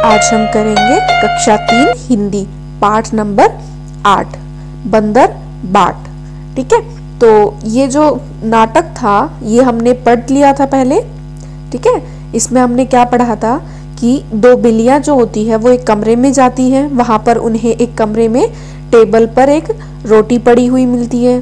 आज हम करेंगे कक्षा 3 हिंदी पाठ नंबर 8 बंदर बाट। ठीक है, तो ये जो नाटक था ये हमने पढ़ लिया था पहले। ठीक है, इसमें हमने क्या पढ़ा था कि दो बिल्लियां जो होती है वो एक कमरे में जाती हैं, वहां पर उन्हें एक कमरे में टेबल पर एक रोटी पड़ी हुई मिलती है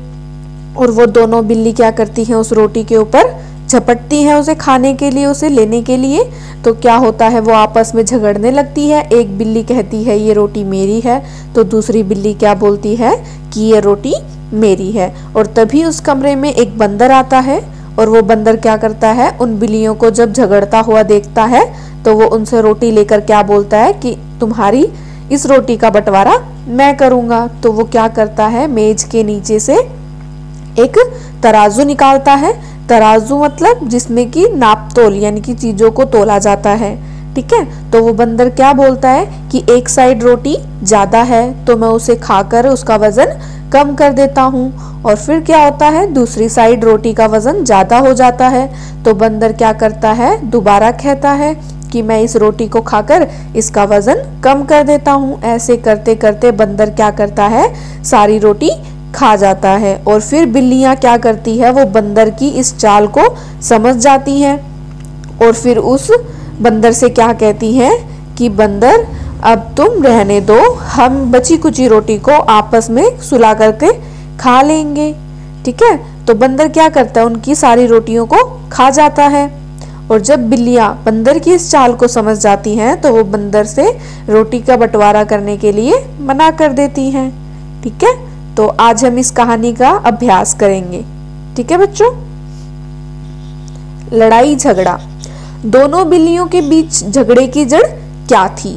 और वो दोनों बिल्ली क्या करती हैं, उस रोटी के ऊपर झपटती हैं उसे खाने के लिए, उसे लेने के लिए। तो क्या होता है, वो आपस में झगड़ने लगती है। एक बिल्ली कहती है ये रोटी मेरी है, तो दूसरी बिल्ली क्या बोलती है कि ये रोटी मेरी है। और तभी उस कमरे में एक बंदर आता है और वो बंदर क्या करता है, उन बिल्लियों को जब झगड़ता हुआ देखता है तो वो उनसे रोटी लेकर क्या बोलता है कि तुम्हारी इस रोटी का बंटवारा मैं करूंगा। तो वो क्या करता है, मेज के नीचे से एक तराजू निकालता है। तराजू मतलब जिसमें कि नाप तोल यानी कि चीजों को तोला जाता है। ठीक है, तो वो बंदर क्या बोलता है कि एक साइड रोटी ज्यादा है तो मैं उसे खाकर उसका वजन कम कर देता हूँ। और फिर क्या होता है, दूसरी साइड रोटी का वजन ज्यादा हो जाता है तो बंदर क्या करता है, दोबारा कहता है कि मैं इस रोटी को खाकर इसका वजन कम कर देता हूँ। ऐसे करते करते बंदर क्या करता है, सारी रोटी खा जाता है। और फिर बिल्लियां क्या करती है, वो बंदर की इस चाल को समझ जाती हैं और फिर उस बंदर से क्या कहती हैं कि बंदर अब तुम रहने दो, हम बची कुची रोटी को आपस में सुला करके खा लेंगे। ठीक है, तो बंदर क्या करता है, उनकी सारी रोटियों को खा जाता है। और जब बिल्लियां बंदर की इस चाल को समझ जाती हैं तो वो बंदर से रोटी का बंटवारा करने के लिए मना कर देती हैं। ठीक है, तो आज हम इस कहानी का अभ्यास करेंगे। ठीक है बच्चों। लड़ाई झगड़ा। दोनों बिल्लियों के बीच झगड़े की जड़ क्या थी,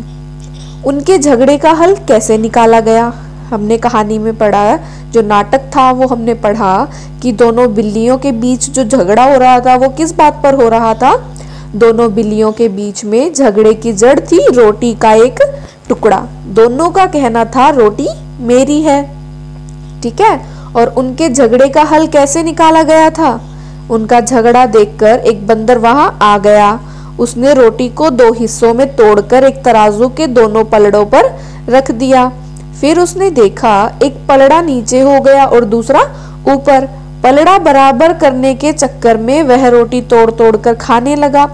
उनके झगड़े का हल कैसे निकाला गया। हमने कहानी में पढ़ा, जो नाटक था वो हमने पढ़ा कि दोनों बिल्लियों के बीच जो झगड़ा हो रहा था वो किस बात पर हो रहा था। दोनों बिल्लियों के बीच में झगड़े की जड़ थी रोटी का एक टुकड़ा। दोनों का कहना था रोटी मेरी है। ठीक है, और उनके झगड़े का हल कैसे निकाला गया था। उनका झगड़ा देखकर एक बंदर वहां आ गया। उसने रोटी को दो हिस्सों में तोड़कर एक तराजू के दोनों पलड़ों पर रख दिया। फिर उसने देखा एक पलड़ा नीचे हो गया और दूसरा ऊपर। पलड़ा बराबर करने के चक्कर में वह रोटी तोड़ तोड़ कर खाने लगा।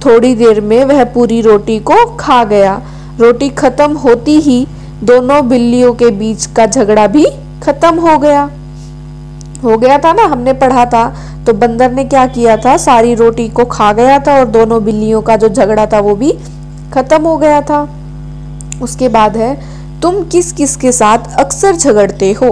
थोड़ी देर में वह पूरी रोटी को खा गया। रोटी खत्म होती ही दोनों बिल्लियों के बीच का झगड़ा भी खत्म हो गया था ना, हमने पढ़ा था। तो बंदर ने क्या किया था, सारी रोटी को खा गया था और दोनों बिल्लियों का जो झगड़ा था वो भी खत्म हो गया था। उसके बाद है, तुम किस किस के साथ अक्सर झगड़ते हो।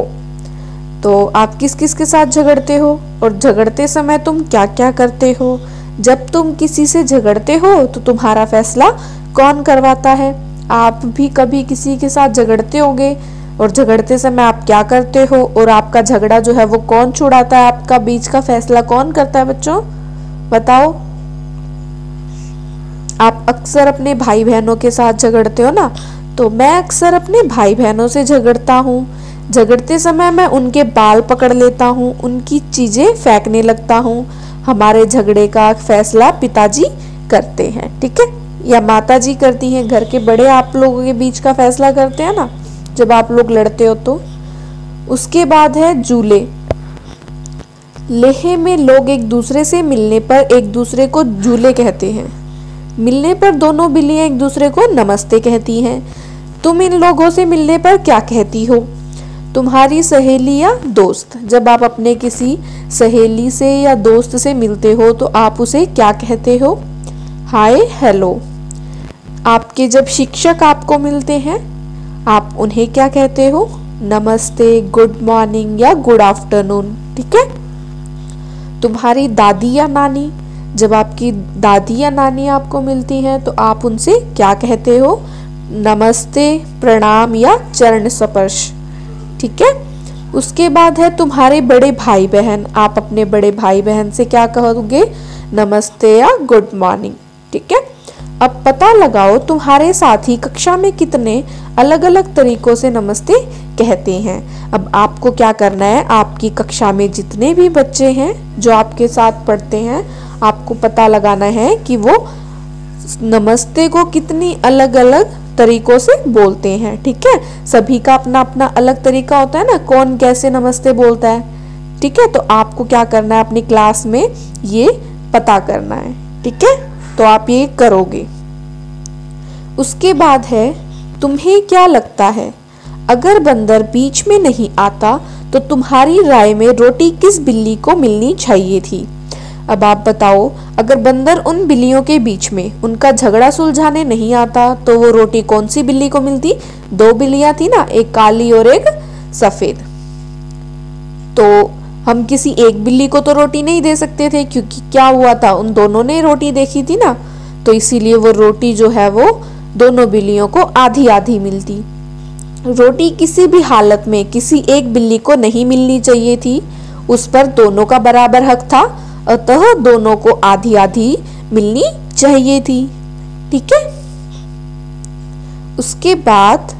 तो आप किस किस के साथ झगड़ते हो और झगड़ते समय तुम क्या क्या करते हो। जब तुम किसी से झगड़ते हो तो तुम्हारा फैसला कौन करवाता है। आप भी कभी किसी के साथ झगड़ते होंगे और झगड़ते समय आप क्या करते हो और आपका झगड़ा जो है वो कौन छुड़ाता है, आपका बीच का फैसला कौन करता है बच्चों, बताओ। आप अक्सर अपने भाई बहनों के साथ झगड़ते हो ना, तो मैं अक्सर अपने भाई बहनों से झगड़ता हूँ। झगड़ते समय मैं उनके बाल पकड़ लेता हूँ, उनकी चीजें फेंकने लगता हूँ। हमारे झगड़े का फैसला पिताजी करते हैं, ठीक है, या माताजी करती हैं। घर के बड़े आप लोगों के बीच का फैसला करते हैं ना जब आप लोग लड़ते हो तो। उसके बाद है जूले। लेह में लोग एक दूसरे से मिलने पर एक दूसरे को जूले कहते हैं। मिलने पर दोनों बिल्लियां एक दूसरे को नमस्ते कहती हैं। तुम इन लोगों से मिलने पर क्या कहती हो। तुम्हारी सहेली या दोस्त। जब आप अपने किसी सहेली से या दोस्त से मिलते हो तो आप उसे क्या कहते हो, हाय हेलो। आपके जब शिक्षक आपको मिलते हैं आप उन्हें क्या कहते हो, नमस्ते, गुड मॉर्निंग या गुड आफ्टरनून। ठीक है, तुम्हारी दादी या नानी। जब आपकी दादी या नानी आपको मिलती हैं तो आप उनसे क्या कहते हो, नमस्ते, प्रणाम या चरण स्पर्श। ठीक है, उसके बाद है तुम्हारे बड़े भाई बहन। आप अपने बड़े भाई बहन से क्या कहोगे, नमस्ते या गुड मॉर्निंग। ठीक है, अब पता लगाओ तुम्हारे साथी कक्षा में कितने अलग अलग तरीकों से नमस्ते कहते हैं। अब आपको क्या करना है, आपकी कक्षा में जितने भी बच्चे हैं जो आपके साथ पढ़ते हैं, आपको पता लगाना है कि वो नमस्ते को कितनी अलग अलग तरीकों से बोलते हैं। ठीक है, सभी का अपना अपना अलग तरीका होता है ना, कौन कैसे नमस्ते बोलता है। ठीक है, तो आपको क्या करना है, अपनी क्लास में ये पता करना है। ठीक है, तो आप ये करोगे। उसके बाद है, तुम्हें क्या लगता है अगर बंदर बीच में नहीं आता तो तुम्हारी राय में रोटी किस बिल्ली को मिलनी चाहिए थी। अब आप बताओ, अगर बंदर उन बिल्लियों के बीच में उनका झगड़ा सुलझाने नहीं आता तो वो रोटी कौन सी बिल्ली को मिलती। दो बिल्लियां थी ना, एक काली और एक सफेद। तो हम किसी एक बिल्ली को तो रोटी नहीं दे सकते थे, क्योंकि क्या हुआ था, उन दोनों ने रोटी देखी थी ना, तो इसीलिए वो रोटी जो है वो दोनों बिल्लियों को आधी आधी मिलती। रोटी किसी भी हालत में किसी एक बिल्ली को नहीं मिलनी चाहिए थी, उस पर दोनों का बराबर हक था, अतः दोनों को आधी आधी मिलनी चाहिए थी। ठीक है, उसके बाद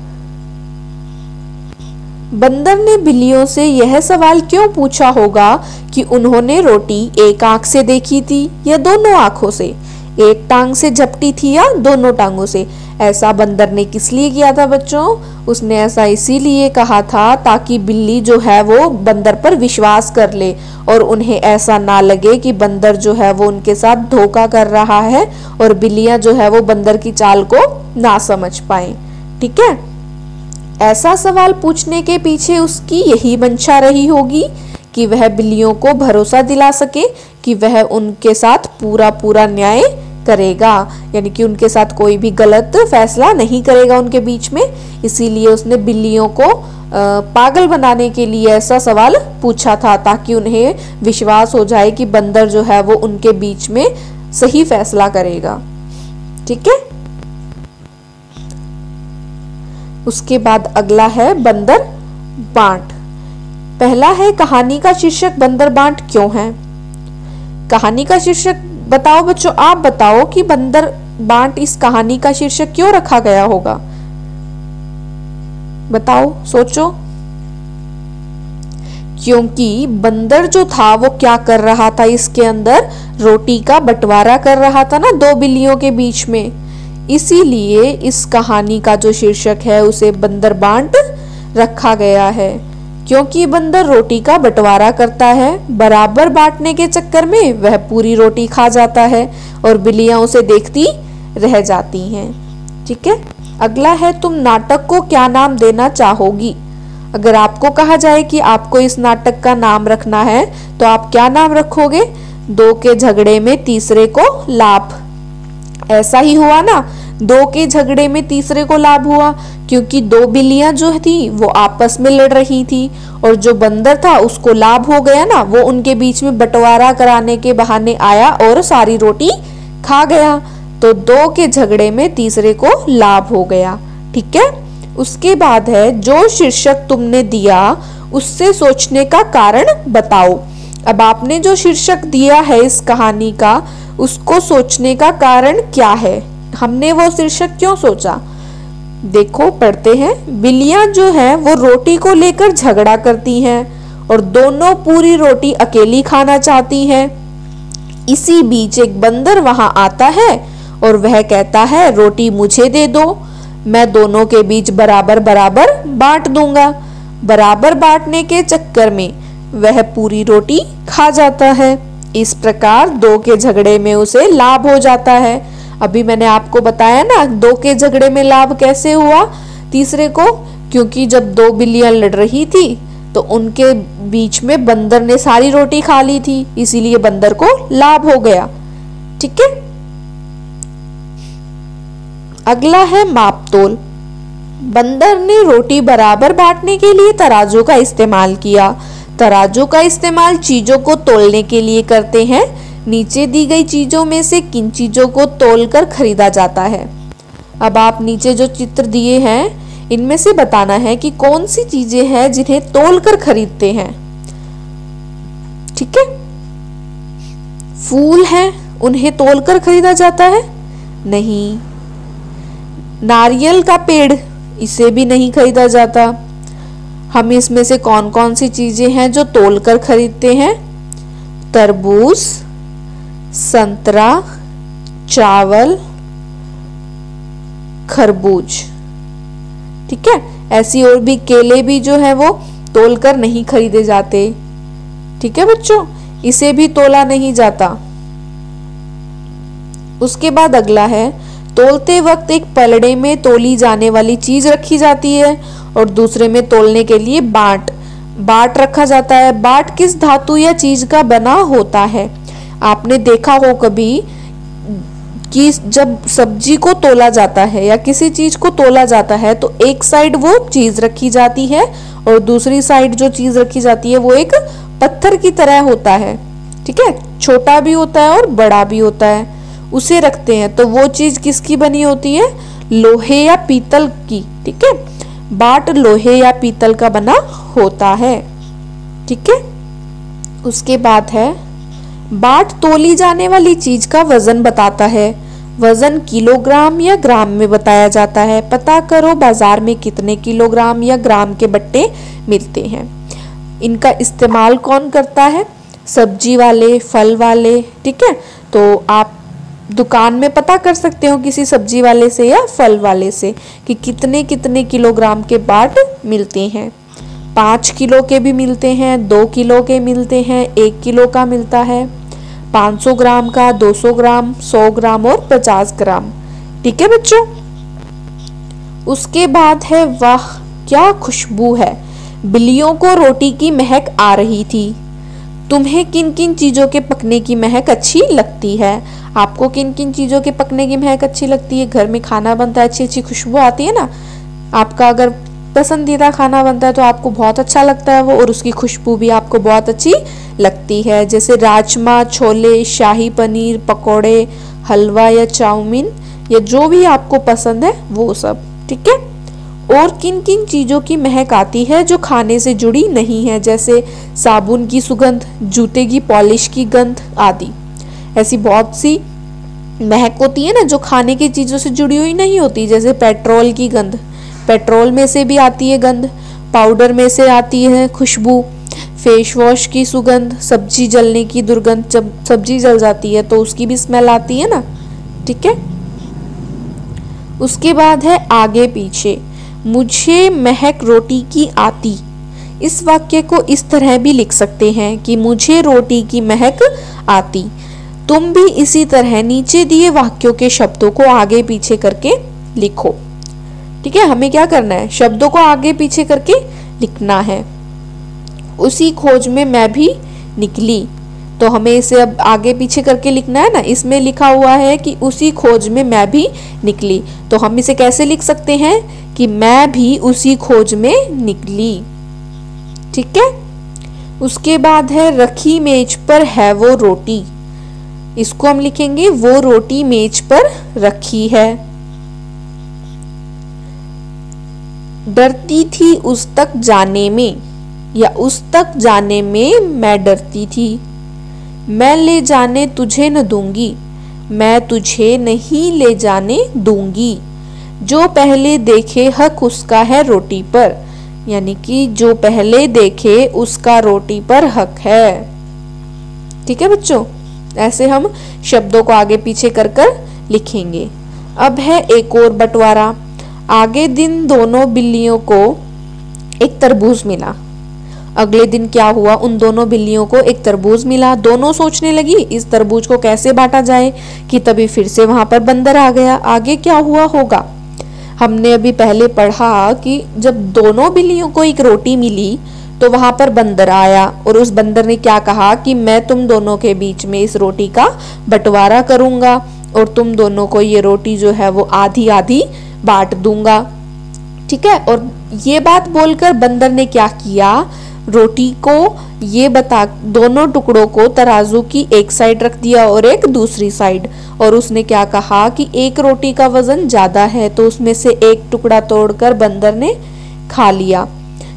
बंदर ने बिल्लियों से यह सवाल क्यों पूछा होगा कि उन्होंने रोटी एक आंख से देखी थी या दोनों आंखों से, एक टांग से झपटी थी या दोनों टांगों से। ऐसा बंदर ने किस लिए किया था बच्चों, उसने ऐसा इसीलिए कहा था ताकि बिल्ली जो है वो बंदर पर विश्वास कर ले और उन्हें ऐसा ना लगे कि बंदर जो है वो उनके साथ धोखा कर रहा है और बिल्लियां जो है वो बंदर की चाल को ना समझ पाए। ठीक है, ऐसा सवाल पूछने के पीछे उसकी यही मंशा रही होगी कि वह बिल्लियों को भरोसा दिला सके कि वह उनके साथ पूरा पूरा न्याय करेगा, यानी कि उनके साथ कोई भी गलत फैसला नहीं करेगा उनके बीच में। इसीलिए उसने बिल्लियों को पागल बनाने के लिए ऐसा सवाल पूछा था, ताकि उन्हें विश्वास हो जाए कि बंदर जो है वो उनके बीच में सही फैसला करेगा। ठीक है, उसके बाद अगला है बंदर बांट। पहला है, कहानी का शीर्षक बंदर बांट क्यों है। कहानी का शीर्षक बताओ बच्चों, आप बताओ कि बंदर बांट इस कहानी का शीर्षक क्यों रखा गया होगा। बताओ, सोचो। क्योंकि बंदर जो था वो क्या कर रहा था, इसके अंदर रोटी का बंटवारा कर रहा था ना दो बिल्लियों के बीच में। इसीलिए इस कहानी का जो शीर्षक है उसे बंदर बांट रखा गया है, क्योंकि बंदर रोटी का बंटवारा करता है, बराबर बांटने के चक्कर में वह पूरी रोटी खा जाता है और बिल्लियां उसे देखती रह जाती हैं। ठीक है, अगला है, तुम नाटक को क्या नाम देना चाहोगी। अगर आपको कहा जाए कि आपको इस नाटक का नाम रखना है तो आप क्या नाम रखोगे। दो के झगड़े में तीसरे को लाभ। ऐसा ही हुआ ना, दो के झगड़े में तीसरे को लाभ हुआ, क्योंकि दो बिल्लियां जो थी वो आपस में लड़ रही थी और जो बंदर था उसको लाभ हो गया ना, वो उनके बीच में बंटवारा कराने के बहाने आया और सारी रोटी खा गया। तो दो के झगड़े में तीसरे को लाभ हो गया। ठीक है, उसके बाद है, जो शीर्षक तुमने दिया उससे सोचने का कारण बताओ। अब आपने जो शीर्षक दिया है इस कहानी का, उसको सोचने का कारण क्या है, हमने वो शीर्षक क्यों सोचा। देखो, पढ़ते हैं। बिल्लियां जो है वो रोटी को लेकर झगड़ा करती हैं और दोनों पूरी रोटी अकेली खाना चाहती हैं। इसी बीच एक बंदर वहां आता है और वह कहता है, रोटी मुझे दे दो, मैं दोनों के बीच बराबर बराबर बांट दूंगा। बराबर बांटने के चक्कर में वह पूरी रोटी खा जाता है। इस प्रकार दो के झगड़े में उसे लाभ हो जाता है। अभी मैंने आपको बताया ना, दो के झगड़े में लाभ कैसे हुआ तीसरे को, क्योंकि जब दो बिल्लियां लड़ रही थी तो उनके बीच में बंदर ने सारी रोटी खा ली थी, इसीलिए बंदर को लाभ हो गया। ठीक है, अगला है मापतोल। बंदर ने रोटी बराबर बांटने के लिए तराजू का इस्तेमाल किया। तराजू का इस्तेमाल चीजों को तोलने के लिए करते हैं। नीचे दी गई चीजों में से किन चीजों को तोलकर खरीदा जाता है। अब आप नीचे जो चित्र दिए हैं इनमें से बताना है कि कौन सी चीजें हैं जिन्हें तोलकर खरीदते हैं। ठीक है, फूल हैं, उन्हें तोलकर खरीदा जाता है? नहीं। नारियल का पेड़, इसे भी नहीं खरीदा जाता। हम इसमें से कौन कौन सी चीजें हैं जो तोलकर खरीदते हैं? तरबूज, संतरा, चावल, खरबूज। ठीक है, ऐसी और भी केले भी जो है वो तोलकर नहीं खरीदे जाते। ठीक है बच्चों, इसे भी तोला नहीं जाता। उसके बाद अगला है, तोलते वक्त एक पलड़े में तोली जाने वाली चीज रखी जाती है और दूसरे में तोलने के लिए बाट रखा जाता है। बाट किस धातु या चीज का बना होता है? आपने देखा हो कभी कि जब सब्जी को तोला जाता है या किसी चीज को तोला जाता है तो एक साइड वो चीज रखी जाती है और दूसरी साइड जो चीज रखी जाती है वो एक पत्थर की तरह होता है। ठीक है, छोटा भी होता है और बड़ा भी होता है, उसे रखते हैं। तो वो चीज किसकी बनी होती है? लोहे या पीतल की। ठीक है, बाट लोहे या पीतल का बना होता है। ठीक है, उसके बाद है, बाट तोली जाने वाली चीज का वजन बताता है। वजन किलोग्राम या ग्राम में बताया जाता है। पता करो बाजार में कितने किलोग्राम या ग्राम के बट्टे मिलते हैं। इनका इस्तेमाल कौन करता है? सब्जी वाले, फल वाले। ठीक है, तो आप दुकान में पता कर सकते हो किसी सब्जी वाले से या फल वाले से कि कितने कितने किलोग्राम के बाट मिलते हैं। 5 किलो के भी मिलते हैं, 2 किलो के मिलते हैं, 1 किलो का मिलता है, 500 ग्राम का, 200 ग्राम, 100 ग्राम और 50 ग्राम। ठीक है बच्चों, उसके बाद है, वाह क्या खुशबू है, बिल्लियों को रोटी की महक आ रही थी। तुम्हें किन किन चीजों के पकने की महक अच्छी लगती है? आपको किन किन चीजों के पकने की महक अच्छी लगती है? घर में खाना बनता है, अच्छी अच्छी खुशबू आती है ना। आपका अगर पसंदीदा खाना बनता है तो आपको बहुत अच्छा लगता है वो, और उसकी खुशबू भी आपको बहुत अच्छी लगती है। जैसे राजमा, छोले, शाही पनीर, पकोड़े, हलवा या चाउमीन, या जो भी आपको पसंद है वो सब। ठीक है, और किन किन चीजों की महक आती है जो खाने से जुड़ी नहीं है? जैसे साबुन की सुगंध, जूते की पॉलिश की गंध आदि। ऐसी बहुत सी महक होती है ना जो खाने की चीजों से जुड़ी हुई नहीं होती। जैसे पेट्रोल की गंध, पेट्रोल में से भी आती है गंध, पाउडर में से आती है खुशबू, फेस वॉश की सुगंध, सब्जी जलने की दुर्गंध, जब सब्जी जल जाती है तो उसकी भी स्मेल आती है ना। ठीक है, उसके बाद है आगे पीछे, मुझे महक रोटी की आती। इस वाक्य को इस तरह भी लिख सकते हैं कि मुझे रोटी की महक आती। तुम भी इसी तरह नीचे दिए वाक्यों के शब्दों को आगे पीछे करके लिखो। ठीक है, हमें क्या करना है? शब्दों को आगे पीछे करके लिखना है। उसी खोज में मैं भी निकली, तो हमें इसे अब आगे पीछे करके लिखना है ना। इसमें लिखा हुआ है कि उसी खोज में मैं भी निकली, तो हम इसे कैसे लिख सकते हैं कि मैं भी उसी खोज में निकली। ठीक है, उसके बाद है, रखी मेज पर है वो रोटी। इसको हम लिखेंगे, वो रोटी मेज पर रखी है। डरती थी उस तक जाने में, या उस तक जाने में मैं डरती थी। मैं ले जाने तुझे न दूंगी, मैं तुझे नहीं ले जाने दूंगी। जो पहले देखे हक उसका है रोटी पर, यानी कि जो पहले देखे उसका रोटी पर हक है। ठीक है बच्चों, ऐसे हम शब्दों को आगे पीछे कर कर लिखेंगे। अब है एक और बंटवारा। आगे दिन दोनों बिल्लियों को एक तरबूज मिला। अगले दिन क्या हुआ? उन दोनों बिल्लियों को एक तरबूज मिला। दोनों सोचने लगी इस तरबूज को कैसे बांटा जाए, कि तभी फिर से वहां पर बंदर आ गया। आगे क्या हुआ होगा? हमने अभी पहले पढ़ा कि जब दोनों बिल्लियों को एक रोटी मिली तो वहां पर बंदर आया, और उस बंदर ने क्या कहा कि मैं तुम दोनों के बीच में इस रोटी का बंटवारा करूंगा और तुम दोनों को ये रोटी जो है वो आधी आधी बांट दूंगा। ठीक है, और ये बात बोलकर बंदर ने क्या किया? रोटी को ये बता, दोनों टुकड़ों को तराजू की एक साइड रख दिया और एक दूसरी साइड, और उसने क्या कहा कि एक रोटी का वजन ज्यादा है, तो उसमें से एक टुकड़ा तोड़कर बंदर ने खा लिया।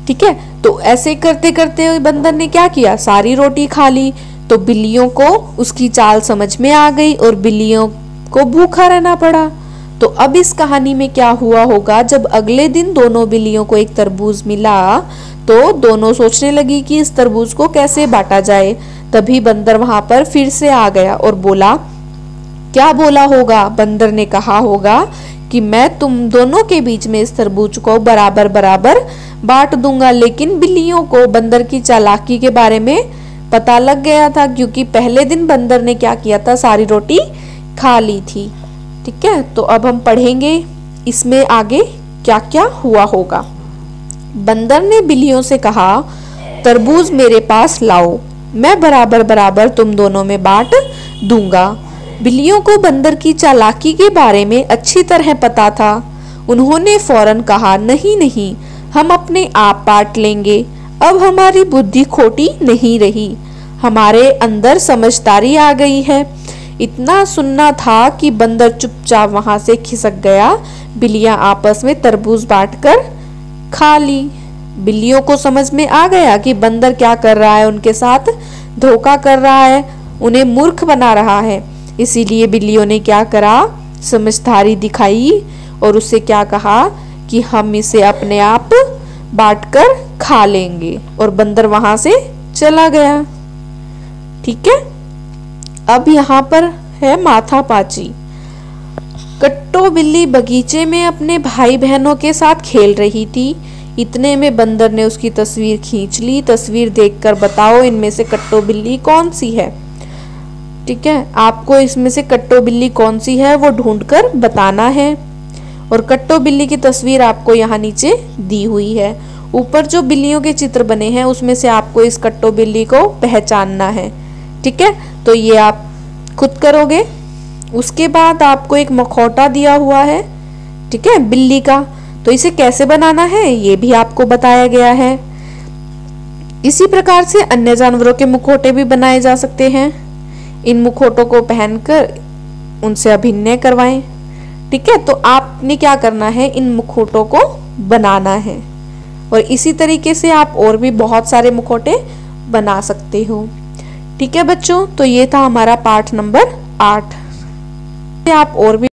ठीक है, तो ऐसे करते करते बंदर ने क्या किया? सारी रोटी खा ली। तो बिल्लियों को उसकी चाल समझ में आ गई और बिल्लियों को भूखा रहना पड़ा। तो अब इस कहानी में क्या हुआ होगा? जब अगले दिन दोनों बिल्लियों को एक तरबूज मिला तो दोनों सोचने लगी कि इस तरबूज को कैसे बांटा जाए। तभी बंदर वहां पर फिर से आ गया और बोला, क्या बोला होगा? बंदर ने कहा होगा कि मैं तुम दोनों के बीच में इस तरबूज को बराबर बराबर बांट दूंगा। लेकिन बिल्लियों को बंदर की चालाकी के बारे में पता लग गया था, क्योंकि पहले दिन बंदर ने क्या किया था, सारी रोटी खा ली थी। ठीक है, तो अब हम पढ़ेंगे इसमें आगे क्या क्या हुआ होगा। बंदर ने बिल्लियों से कहा, तरबूज मेरे पास लाओ, मैं बराबर बराबर तुम दोनों में बांट दूंगा। बिल्लियों को बंदर की चालाकी के बारे में अच्छी तरह पता था। उन्होंने फौरन कहा, नहीं नहीं, हम अपने आप बांट लेंगे। अब हमारी बुद्धि खोटी नहीं रही, हमारे अंदर समझदारी आ गई है। इतना सुनना था कि बंदर चुपचाप वहां से खिसक गया। बिल्लियां आपस में तरबूज बांटकर खा ली। बिल्लियों को समझ में आ गया कि बंदर क्या कर रहा है, उनके साथ धोखा कर रहा है, उन्हें मूर्ख बना रहा है। इसीलिए बिल्लियों ने क्या करा, समझदारी दिखाई और उससे क्या कहा कि हम इसे अपने आप बांटकर खा लेंगे, और बंदर वहां से चला गया। ठीक है, अब यहाँ पर है माथापाची। कट्टो बिल्ली बगीचे में अपने भाई बहनों के साथ खेल रही थी। इतने में बंदर ने उसकी तस्वीर खींच ली। तस्वीर देखकर बताओ इनमें से कट्टो बिल्ली कौन सी है। ठीक है, आपको इसमें से कट्टो बिल्ली कौन सी है वो ढूंढकर बताना है। और कट्टो बिल्ली की तस्वीर आपको यहाँ नीचे दी हुई है। ऊपर जो बिल्लियों के चित्र बने हैं उसमें से आपको इस कट्टो बिल्ली को पहचानना है। ठीक है, तो ये आप खुद करोगे। उसके बाद आपको एक मखौटा दिया हुआ है, ठीक है, बिल्ली का, तो इसे कैसे बनाना है ये भी आपको बताया गया है। इसी प्रकार से अन्य जानवरों के मुखौटे भी बनाए जा सकते हैं। इन मुखौटों को पहनकर उनसे अभिनय करवाएं। ठीक है, तो आपने क्या करना है, इन मुखौटों को बनाना है। और इसी तरीके से आप और भी बहुत सारे मुखौटे बना सकते हो। ठीक है बच्चों, तो ये था हमारा पाठ नंबर 8। आप और भी